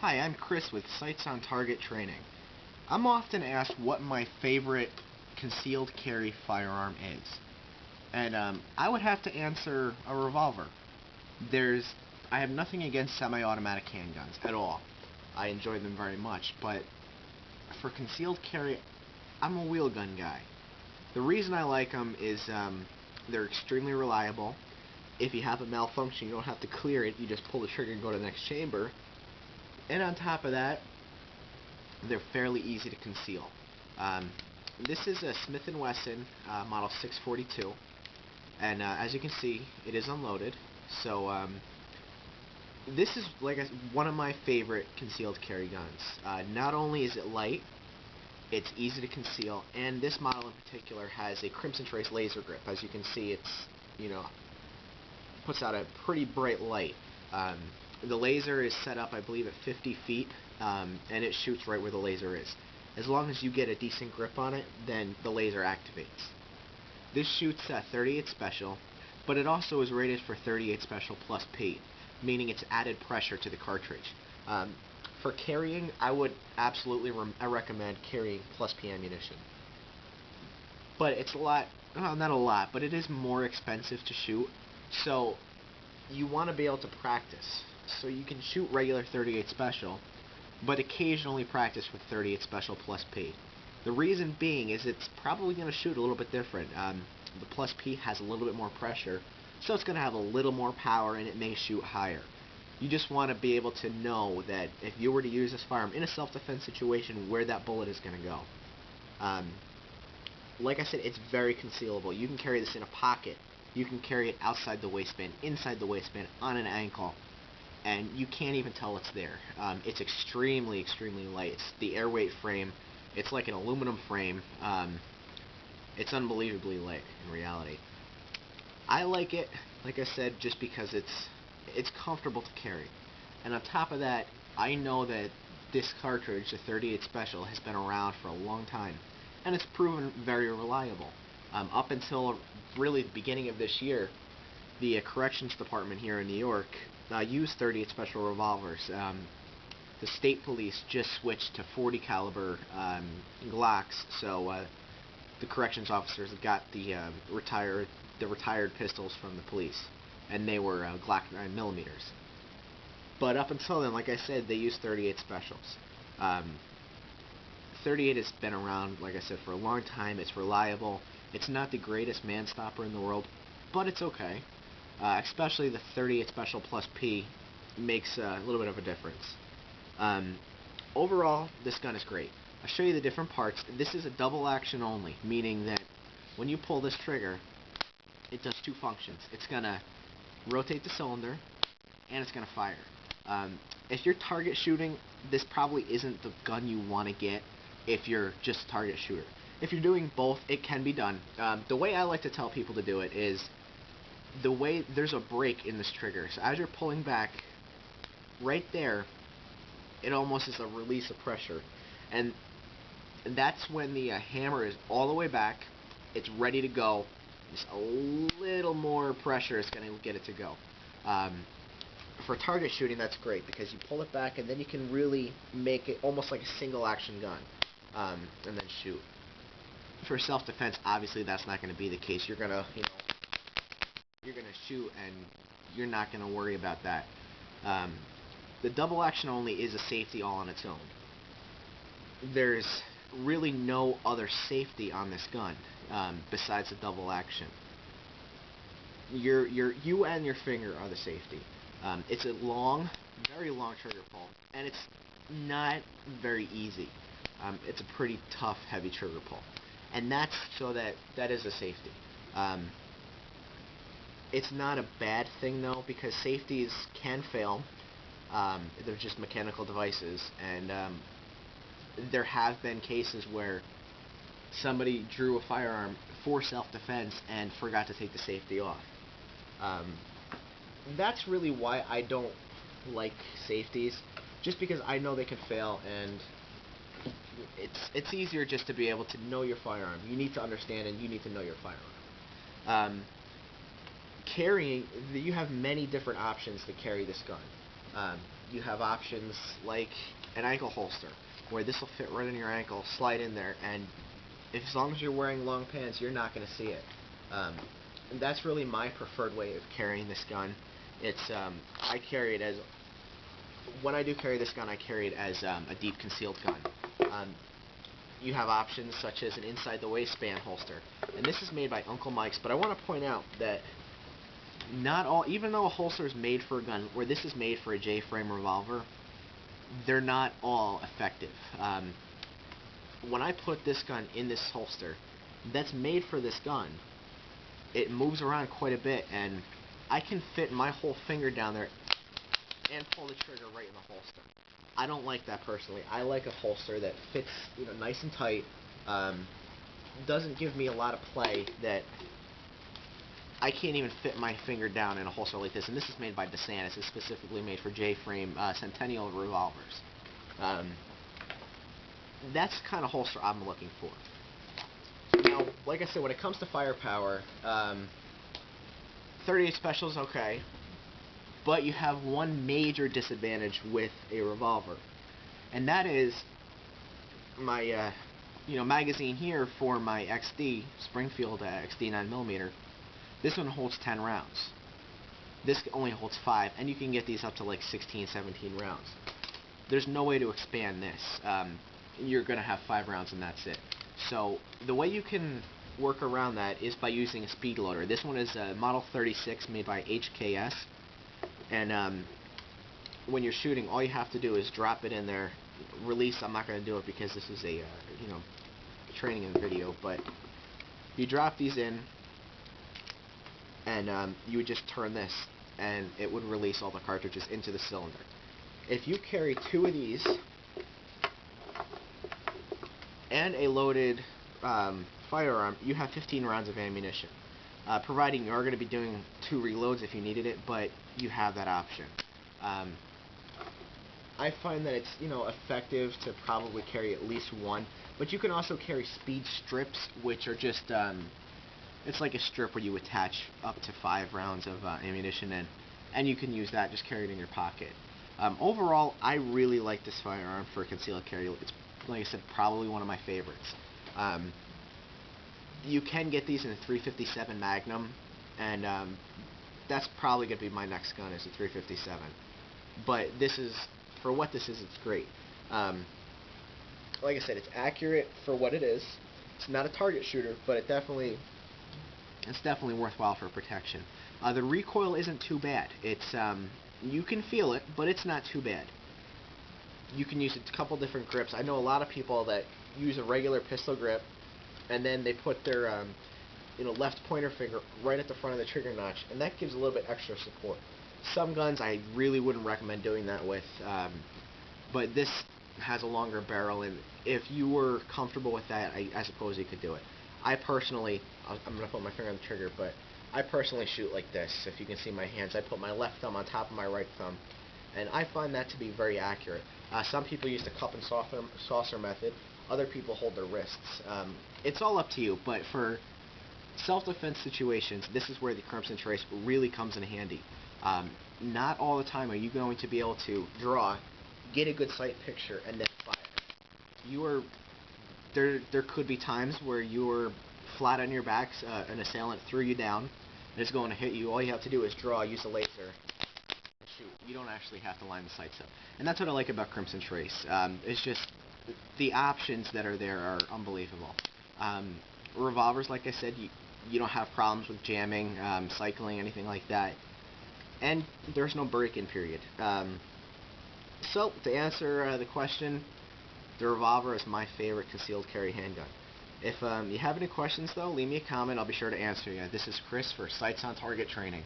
Hi, I'm Chris with Sights on Target Training. I'm often asked what my favorite concealed carry firearm is. And I would have to answer a revolver. I have nothing against semi-automatic handguns at all. I enjoy them very much, but for concealed carry, I'm a wheel gun guy. The reason I like them is they're extremely reliable. If you have a malfunction, you don't have to clear it. You just pull the trigger and go to the next chamber. And on top of that, they're fairly easy to conceal. This is a Smith & Wesson model 642, and as you can see, it is unloaded. So this is one of my favorite concealed carry guns. Not only is it light, it's easy to conceal, and this model in particular has a Crimson Trace laser grip. As you can see, it's puts out a pretty bright light. The laser is set up, I believe, at 50 feet, and it shoots right where the laser is. As long as you get a decent grip on it, then the laser activates. This shoots at 38 special, but it also is rated for 38 special plus P, meaning it's added pressure to the cartridge. For carrying, I would absolutely recommend carrying plus P ammunition. But it's a lot, well, not a lot, but it is more expensive to shoot, so you want to be able to practice. So you can shoot regular 38 special, but occasionally practice with 38 special plus P. The reason being is it's probably going to shoot a little bit different. The plus P has a little bit more pressure, so it's going to have a little more power and it may shoot higher. You just want to be able to know that if you were to use this firearm in a self-defense situation, where that bullet is going to go. Like I said, it's very concealable. You can carry this in a pocket. You can carry it outside the waistband, inside the waistband, on an ankle, and you can't even tell it's there. It's extremely, extremely light. It's the airweight frame. It's like an aluminum frame. It's unbelievably light in reality. I like it, like I said, just because it's comfortable to carry. And on top of that, I know that this cartridge, the 38 Special, has been around for a long time, and it's proven very reliable. Up until really the beginning of this year, the corrections department here in New York used 38 special revolvers. The state police just switched to 40 caliber Glocks, so the corrections officers got the retired pistols from the police, and they were Glock 9mm. But up until then, like I said, they used 38 specials. 38 has been around, like I said, for a long time. It's reliable. It's not the greatest man stopper in the world, but it's okay. Especially the 38 Special plus P makes a little bit of a difference. Overall, this gun is great. I'll show you the different parts. This is a double action only, meaning that when you pull this trigger, it does two functions. It's going to rotate the cylinder, and it's going to fire. If you're target shooting, this probably isn't the gun you want to get if you're just a target shooter. If you're doing both, it can be done. The way I like to tell people to do it is there's a break in this trigger. So as you're pulling back, right there, it almost is a release of pressure. And that's when the hammer is all the way back. It's ready to go. Just a little more pressure is going to get it to go. For target shooting, that's great because you pull it back and then you can really make it almost like a single action gun, and then shoot. For self-defense, obviously that's not going to be the case. You're gonna shoot and you're not going to worry about that. The double action only is a safety all on its own. There's really no other safety on this gun besides the double action. You and your finger are the safety. It's a long, very long trigger pull, and it's not very easy. It's a pretty tough, heavy trigger pull, and that's so that is a safety. It's not a bad thing though, because safeties can fail. They're just mechanical devices, and there have been cases where somebody drew a firearm for self-defense and forgot to take the safety off. That's really why I don't like safeties, just because I know they can fail, and it's easier just to be able to know your firearm. You need to understand and you need to know your firearm. Carrying, you have many different options to carry this gun. You have options like an ankle holster, where this will fit right in your ankle, slide in there, and as long as you're wearing long pants, you're not going to see it. And that's really my preferred way of carrying this gun. It's I carry it as, when I do carry this gun, I carry it as a deep concealed gun. You have options such as an inside the waistband holster, and this is made by Uncle Mike's. But I want to point out that not all, even though a holster is made for a gun, where this is made for a J-frame revolver, they're not all effective. When I put this gun in this holster that's made for this gun, it moves around quite a bit, and I can fit my whole finger down there and pull the trigger right in the holster. I don't like that personally. I like a holster that fits, nice and tight. Doesn't give me a lot of play, that I can't even fit my finger down in a holster like this. And this is made by DeSantis. It's specifically made for J-frame Centennial revolvers. That's the kind of holster I'm looking for. Now, like I said, when it comes to firepower, 38 Special is okay. But you have one major disadvantage with a revolver, and that is my magazine here for my XD Springfield XD 9mm. This one holds 10 rounds. This only holds 5, and you can get these up to like 16, 17 rounds. There's no way to expand this. You're gonna have 5 rounds, and that's it. So the way you can work around that is by using a speed loader. This one is a Model 36 made by HKS. And when you're shooting, all you have to do is drop it in there. Release, I'm not going to do it because this is a training and video, but you drop these in, and you would just turn this, and it would release all the cartridges into the cylinder. If you carry 2 of these and a loaded firearm, you have 15 rounds of ammunition. Providing you are going to be doing 2 reloads if you needed it, but you have that option. I find that it's effective to probably carry at least 1, but you can also carry speed strips, which are just it's like a strip where you attach up to 5 rounds of ammunition in, and you can use that, just carry it in your pocket. Overall, I really like this firearm for concealed carry. It's, like I said, probably one of my favorites. You can get these in a 357 Magnum, and that's probably going to be my next gun, is a 357. But this is, for what this is, it's great. Like I said, it's accurate for what it is. It's not a target shooter, but it's definitely worthwhile for protection. The recoil isn't too bad. It's you can feel it, but it's not too bad. You can use a couple different grips. I know a lot of people that use a regular pistol grip, and then they put their left pointer finger right at the front of the trigger notch, and that gives a little bit extra support. Some guns I really wouldn't recommend doing that with, but this has a longer barrel, and if you were comfortable with that, I suppose you could do it. I personally, I'm going to put my finger on the trigger, but I personally shoot like this. If you can see my hands, I put my left thumb on top of my right thumb, and I find that to be very accurate. Some people use the cup and saucer method. Other people hold their wrists. It's all up to you, but for self-defense situations, this is where the Crimson Trace really comes in handy. Not all the time are you going to be able to draw, get a good sight picture, and then fire. There could be times where you're flat on your back, an assailant threw you down, and it's going to hit you. All you have to do is draw, use a laser, and shoot. You don't actually have to line the sights up. And that's what I like about Crimson Trace. It's just the options that are there are unbelievable. Revolvers, like I said, you don't have problems with jamming, cycling, anything like that. And there's no break-in period. So, to answer the question, the revolver is my favorite concealed carry handgun. If you have any questions, though, leave me a comment. I'll be sure to answer you. This is Chris for Sights on Target Training.